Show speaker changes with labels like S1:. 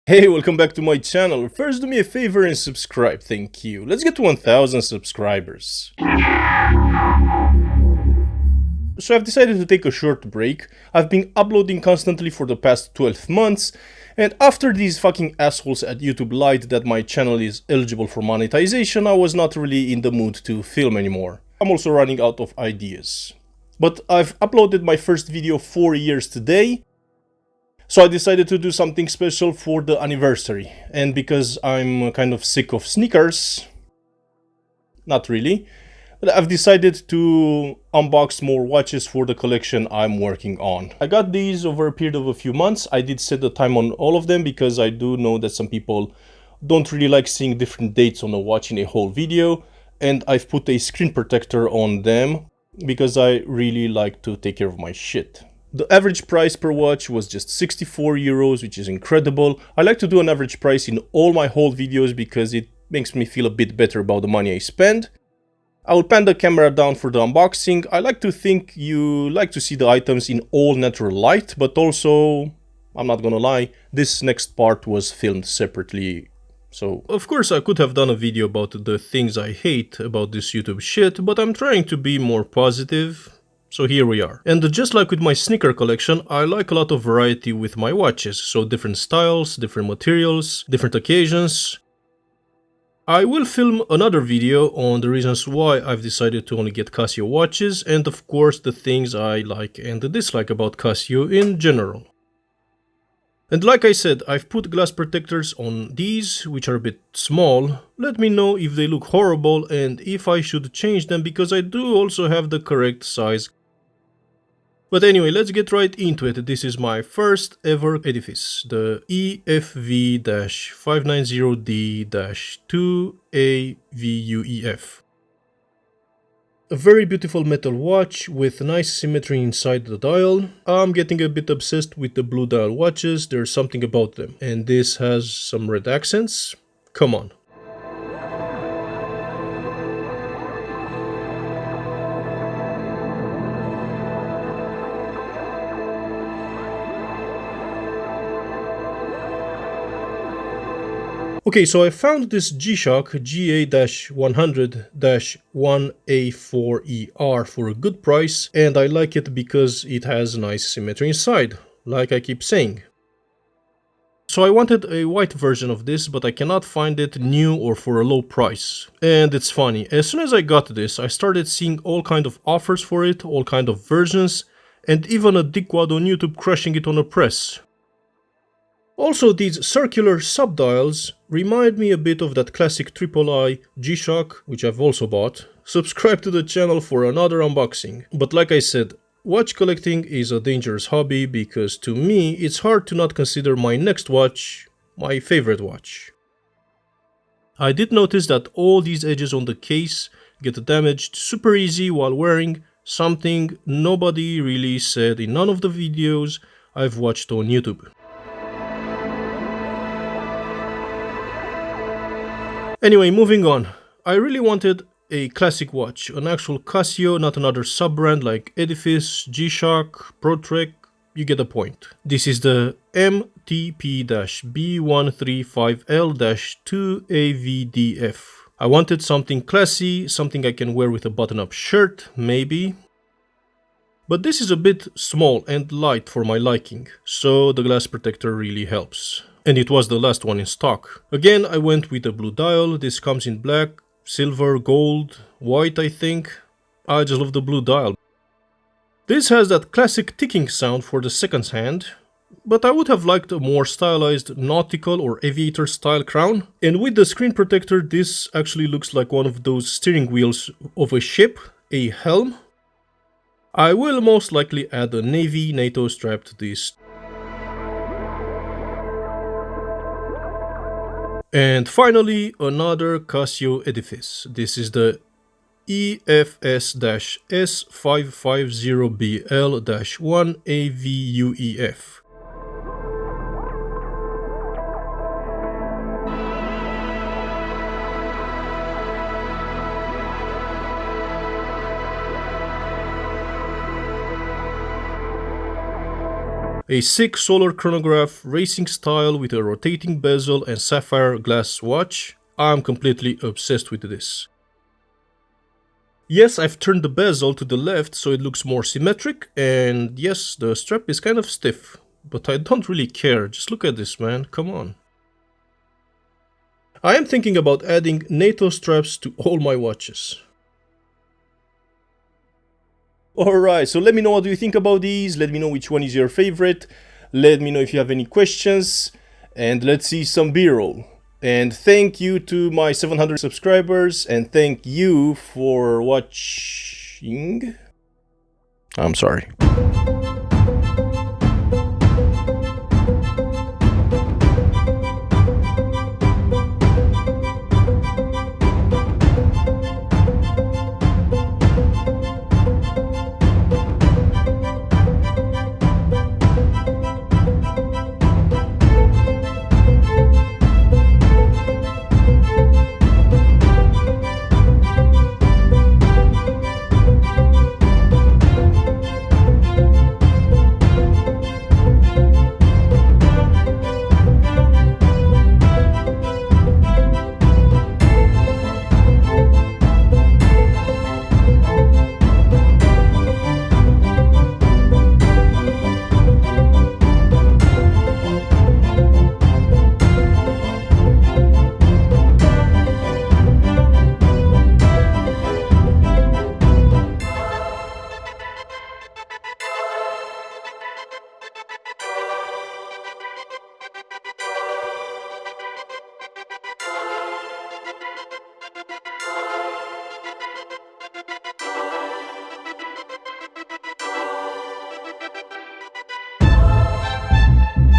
S1: Hey, welcome back to my channel. First, do me a favor and subscribe, thank you. Let's get to 1000 subscribers. So I've decided to take a short break. I've been uploading constantly for the past 12 months, and after these fucking assholes at YouTube lied that my channel is eligible for monetization, I was not really in the mood to film anymore. I'm also running out of ideas. But I've uploaded my first video 4 years today, so I decided to do something special for the anniversary. And because I'm kind of sick of sneakers, not really, but I've decided to unbox more watches for the collection I'm working on. I got these over a period of a few months. I did set the time on all of them because I do know that some people don't really like seeing different dates on a watch in a whole video. And I've put a screen protector on them because I really like to take care of my shit. The average price per watch was just 64 euros, which is incredible. I like to do an average price in all my whole videos because it makes me feel a bit better about the money I spend. I will pan the camera down for the unboxing. I like to think you like to see the items in all natural light, but also, I'm not gonna lie, this next part was filmed separately. So, of course I could have done a video about the things I hate about this YouTube shit, but I'm trying to be more positive. So here we are. And just like with my sneaker collection, I like a lot of variety with my watches. So different styles, different materials, different occasions. I will film another video on the reasons why I've decided to only get Casio watches, and of course the things I like and dislike about Casio in general. And like I said, I've put glass protectors on these, which are a bit small. Let me know if they look horrible and if I should change them, because I do also have the correct size. But anyway, let's get right into it. This is my first ever Edifice, the EFV-590D-2AVUEF. A very beautiful metal watch with nice symmetry inside the dial. I'm getting a bit obsessed with the blue dial watches, there's something about them. And this has some red accents. Come on. Okay, so I found this G-Shock GA-100-1A4ER for a good price, and I like it because it has nice symmetry inside, like I keep saying. So I wanted a white version of this, but I cannot find it new or for a low price. And it's funny, as soon as I got this, I started seeing all kind of offers for it, all kind of versions, and even a dickwad on YouTube crushing it on a press. Also, these circular subdials remind me a bit of that classic triple-I G-Shock, which I've also bought. Subscribe to the channel for another unboxing. But like I said, watch collecting is a dangerous hobby because to me it's hard to not consider my next watch my favorite watch. I did notice that all these edges on the case get damaged super easy while wearing, something nobody really said in none of the videos I've watched on YouTube. Anyway, moving on. I really wanted a classic watch, an actual Casio, not another sub-brand like Edifice, G-Shock, ProTrek, you get the point. This is the MTP-B135L-2AVDF. I wanted something classy, something I can wear with a button-up shirt, maybe. But this is a bit small and light for my liking, so the glass protector really helps. And it was the last one in stock. Again, I went with a blue dial. This comes in black, silver, gold, white I think. I just love the blue dial. This has that classic ticking sound for the seconds hand, but I would have liked a more stylized nautical or aviator style crown. And with the screen protector, this actually looks like one of those steering wheels of a ship, a helm. I will most likely add a navy NATO strap to this. And finally, another Casio Edifice. This is the EFS-S550BL-1AVUEF. A sick solar chronograph, racing style with a rotating bezel and sapphire glass watch. I'm completely obsessed with this. Yes, I've turned the bezel to the left so it looks more symmetric, and yes, the strap is kind of stiff, but I don't really care. Just look at this, man, come on. I am thinking about adding NATO straps to all my watches. Alright, so let me know what you think about these, let me know which one is your favorite, let me know if you have any questions, and let's see some B-roll. And thank you to my 700 subscribers, and thank you for watching. I'm sorry.